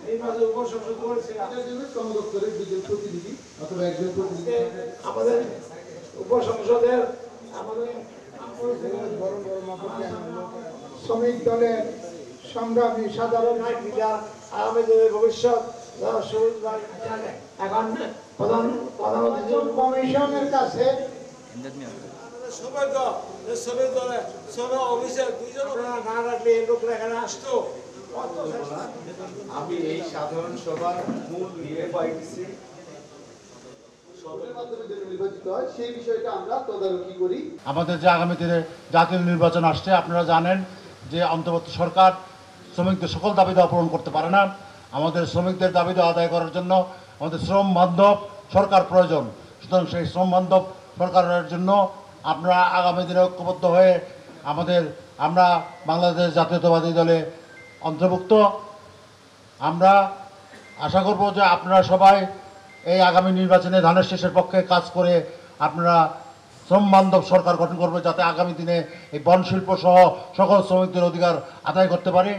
এই মাসে উপসংসদ করেছিলাম শ্রম দপ্তরের দুজন প্রতিনিধি অথবা একজন প্রতিনিধি আমাদের উপসংসদের আমাদের শ্রমিক দলের সংগ্রামী সাধারণ লিডার আগামী দিনের ভবিষ্যৎ এখন প্রধান কমিশনের কাছে না রাখলে লোকরা এখানে আসতো। আমি এই সাধারণ সভার মূল ইয়ে পাইতেছি নির্বাচিত হয় সেই বিষয়টা আমরা তদারকি করি। আমাদের যে আগামী দিনে জাতীয় নির্বাচন আসছে, আপনারা জানেন যে অন্তর্বর্তী সরকার শ্রমিকদের সকল দাবি দেওয়া পূরণ করতে পারে না। আমাদের শ্রমিকদের দাবি দেওয়া আদায় করার জন্য আমাদের শ্রম বান্ধব সরকার প্রয়োজন। সুতরাং সেই শ্রম বান্ধব সরকারের জন্য আমরা আগামী দিনে ঐক্যবদ্ধ হয়ে আমরা বাংলাদেশ জাতীয়তাবাদী দলে অন্তর্ভুক্ত। আমরা আশা করব যে আপনারা সবাই এই আগামী নির্বাচনে ধানের শীষের পক্ষে কাজ করে আপনারা শ্রম বান্ধব সরকার গঠন করবে, যাতে আগামী দিনে এই বন শিল্প সহ সকল শ্রমিকদের অধিকার আদায় করতে পারে।